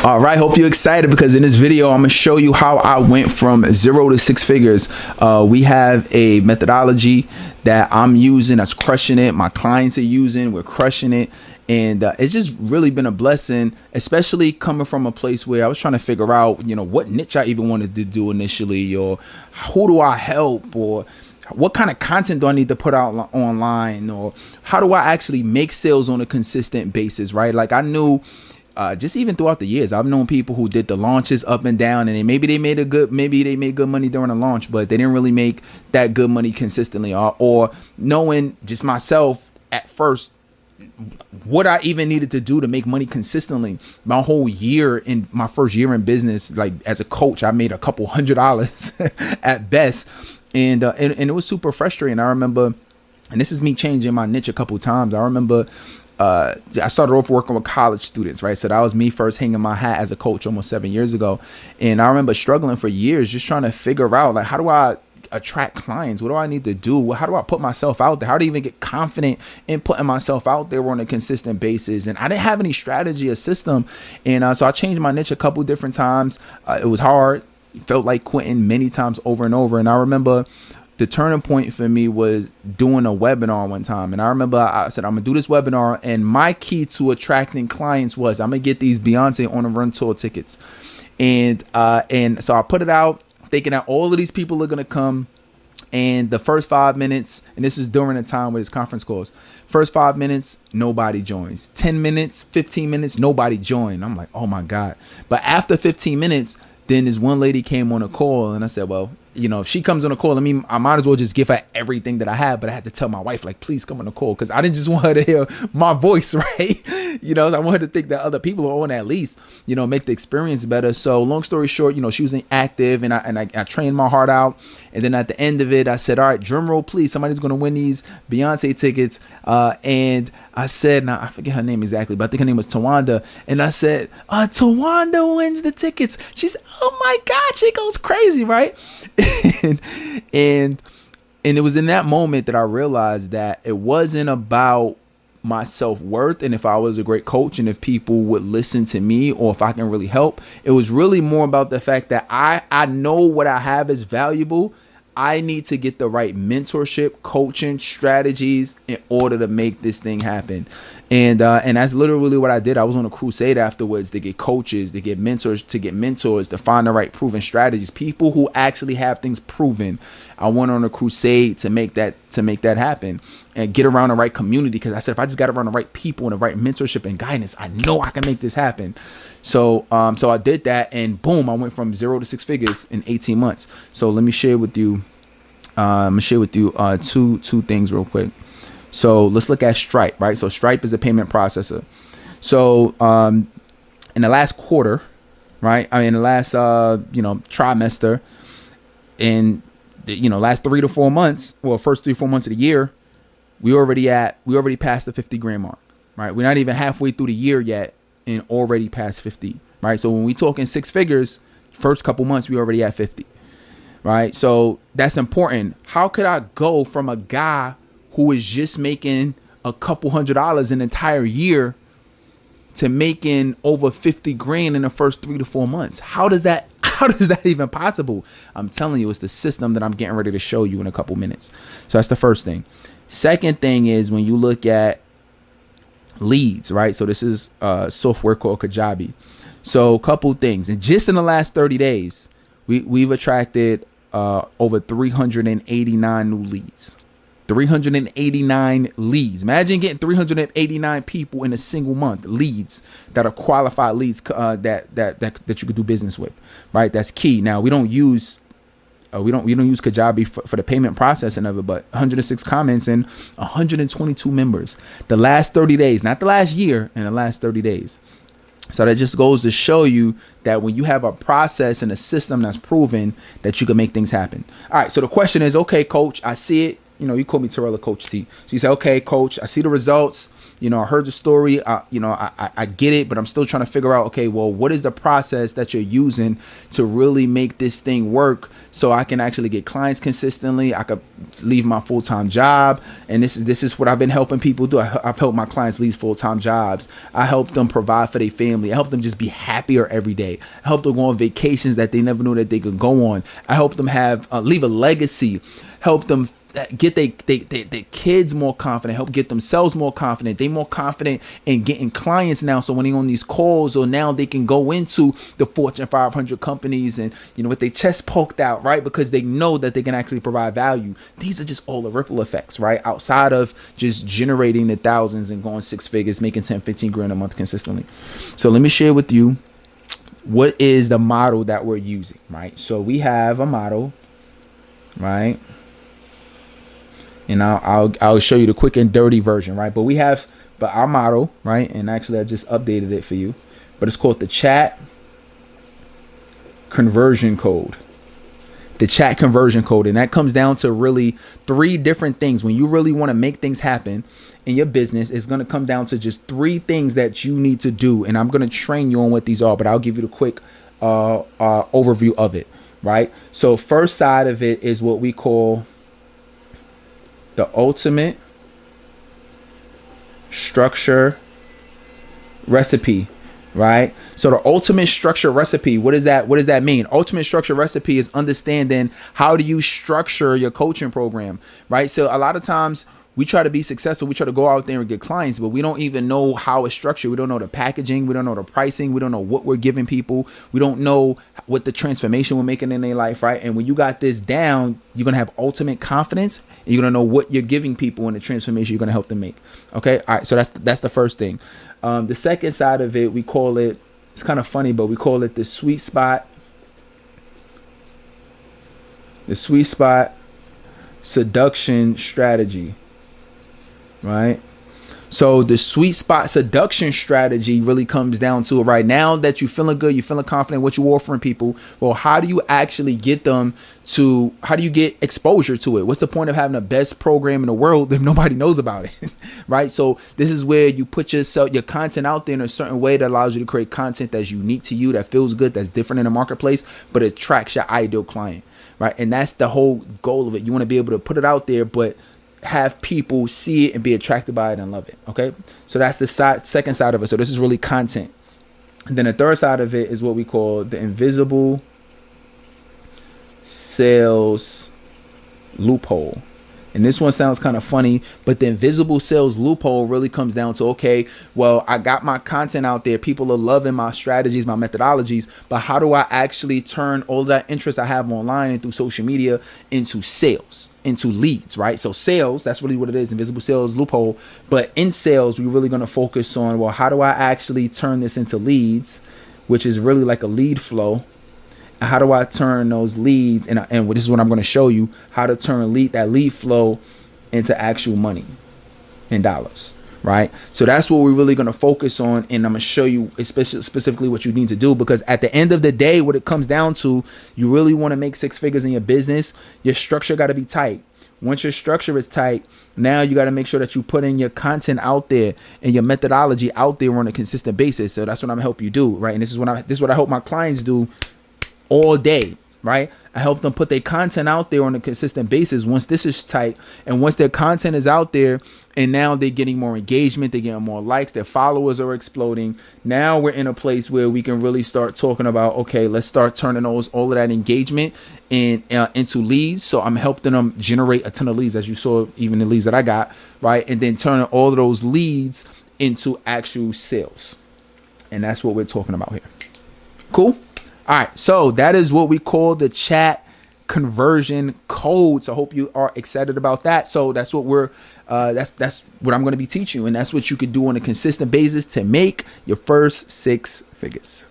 All right, hope you're excited because in this video, I'm gonna show you how I went from 0 to 6 figures. We have a methodology that I'm using that's crushing it. My clients are using, we're crushing it. And it's just really been a blessing, especially coming from a place where I was trying to figure out, what niche I even wanted to do initially, or who do I help, or what kind of content do I need to put out online, or how do I actually make sales on a consistent basis, right? Like I knew just even throughout the years, I've known people who did the launches up and down, and maybe they made good money during the launch, but they didn't really make that good money consistently, or knowing just myself at first, what I even needed to do to make money consistently. My whole year in my first year in business, like as a coach, I made a couple $100 at best. And it was super frustrating. I remember, and this is me changing my niche a couple times. I remember I started off working with college students, right? So that was me first hanging my hat as a coach almost 7 years ago. And I remember struggling for years, just trying to figure out, like, how do I attract clients? What do I need to do? How do I put myself out there? How do I even get confident in putting myself out there on a consistent basis? And I didn't have any strategy or system. And so I changed my niche a couple different times. It was hard. It felt like quitting many times over and over. And I remember the turning point for me was doing a webinar one time. And I remember I said, I'm gonna do this webinar. And my key to attracting clients was I'm gonna get these Beyonce on a run tour tickets. And so I put it out thinking that all of these people are gonna come. And the first 5 minutes, and this is during the time where this conference calls, first 5 minutes, nobody joins. 10 minutes, 15 minutes, nobody joined. I'm like, oh my God. But after 15 minutes, then this one lady came on a call, and I said, well, if she comes on a call, I might as well just give her everything that I have. But I had to tell my wife, like, please come on a call, because I didn't just want her to hear my voice, right? I wanted to think that other people are on, at least, make the experience better. So long story short, she was inactive, and I trained my heart out. And then at the end of it, I said, all right, drum roll, please. Somebody's going to win these Beyonce tickets. And I said, now I forget her name exactly, but I think her name was Tawanda. And I said, Tawanda wins the tickets. She said, oh my God, she goes crazy, right? and it was in that moment that I realized that it wasn't about my self-worth and if I was a great coach and if people would listen to me or if I can really help. It was really more about the fact that I know what I have is valuable. I need to get the right mentorship, coaching strategies in order to make this thing happen. And that's literally what I did. I was on a crusade afterwards to get coaches, to get mentors, to find the right proven strategies, people who actually have things proven. I went on a crusade to make that happen and get around the right community. Because I said, if I just got around the right people and the right mentorship and guidance, I know I can make this happen. So I did that, and boom, I went from 0 to 6 figures in 18 months. So let me share with you. I'm gonna share with you two things real quick. So let's look at Stripe, right? So Stripe is a payment processor. So in the last quarter, right? In the last trimester, in the last 3 to 4 months, well, first 3 or 4 months of the year, we already passed the 50 grand mark, right? We're not even halfway through the year yet, and already past 50, right? So when we talk in 6 figures, first couple months, we already at 50. Right. So that's important. How could I go from a guy who is just making a couple $100 an entire year to making over 50 grand in the first 3 to 4 months? How does that even possible? I'm telling you, it's the system that I'm getting ready to show you in a couple minutes. So that's the first thing. Second thing is when you look at leads, right? So this is software called Kajabi. So a couple things. And just in the last 30 days, we've attracted over 389 new leads. 389 leads. Imagine getting 389 people in a single month, leads that are qualified leads that you could do business with, right? That's key. Now we don't use Kajabi for the payment processing of it, but 106 comments and 122 members. The last 30 days, not the last year, in the last 30 days. So that just goes to show you that when you have a process and a system that's proven, that you can make things happen. All right. So the question is, okay, coach, I see it. You call me Terrell, Coach T. So you say, okay, coach, I see the results. I heard the story. I get it, but I'm still trying to figure out, okay, well, what is the process that you're using to really make this thing work so I can actually get clients consistently? I could leave my full-time job. And this is what I've been helping people do. I've helped my clients leave full-time jobs. I help them provide for their family. I help them just be happier every day. I help them go on vacations that they never knew that they could go on. I help them have leave a legacy, help them get they kids more confident, help get themselves more confident. They more confident in getting clients now. So when they on these calls, or now they can go into the Fortune 500 companies and, with their chest poked out, right? Because they know that they can actually provide value. These are just all the ripple effects, right? Outside of just generating the thousands and going six figures, making 10, 15 grand a month consistently. So let me share with you what is the model that we're using, right? So we have a model, right? And I'll show you the quick and dirty version, right? But our model, right? And actually, I just updated it for you. But it's called the chat conversion code. The chat conversion code. And that comes down to really 3 different things. When you really want to make things happen in your business, it's going to come down to just 3 things that you need to do. And I'm going to train you on what these are, but I'll give you the quick overview of it, right? So first side of it is what we call the ultimate structure recipe, right? So the ultimate structure recipe, what does that mean? Ultimate structure recipe is understanding how do you structure your coaching program, right? So a lot of times we try to be successful. We try to go out there and get clients, but we don't even know how it's structured. We don't know the packaging. We don't know the pricing. We don't know what we're giving people. We don't know what the transformation we're making in their life, right? And when you got this down, you're going to have ultimate confidence, and you're going to know what you're giving people and the transformation you're going to help them make. Okay. All right. So that's the first thing. The second side of it, we call it, it's kind of funny, but we call it the sweet spot seduction strategy. Right. So the sweet spot seduction strategy really comes down to, right now that you're feeling good, you're feeling confident what you're offering people. Well, how do you actually get them to, how do you get exposure to it? What's the point of having the best program in the world if nobody knows about it? Right. So this is where you put your content out there in a certain way that allows you to create content that's unique to you, that feels good, that's different in the marketplace, but attracts your ideal client. Right. And that's the whole goal of it. You want to be able to put it out there, but have people see it and be attracted by it and love it. Okay. So that's the second side of it. So this is really content. And then the third side of it is what we call the invisible sales loophole. And this one sounds kind of funny, but the invisible sales loophole really comes down to, okay, well, I got my content out there. People are loving my strategies, my methodologies, but how do I actually turn all that interest I have online and through social media into sales, into leads, right? So sales, that's really what it is, invisible sales loophole. But in sales, we're really going to focus on, well, how do I actually turn this into leads, which is really like a lead flow. How do I turn those leads, and this is what I'm going to show you, how to turn that lead flow into actual money in dollars, right? So that's what we're really going to focus on, and I'm going to show you specifically what you need to do, because at the end of the day, what it comes down to, you really want to make 6 figures in your business, your structure got to be tight. Once your structure is tight, now you got to make sure that you put in your content out there and your methodology out there on a consistent basis. So that's what I'm going to help you do, right? And this is what I help my clients do all day, right? I help them put their content out there on a consistent basis once this is tight, and once their content is out there and now they're getting more engagement, they're getting more likes, their followers are exploding. Now we're in a place where we can really start talking about, okay, let's start turning all of that engagement into leads. So I'm helping them generate a ton of leads, as you saw, even the leads that I got, right? And then turning all of those leads into actual sales. And that's what we're talking about here. Cool. All right, so that is what we call the chat conversion code. So I hope you are excited about that. So that's what that's what I'm going to be teaching you, and that's what you could do on a consistent basis to make your first 6 figures.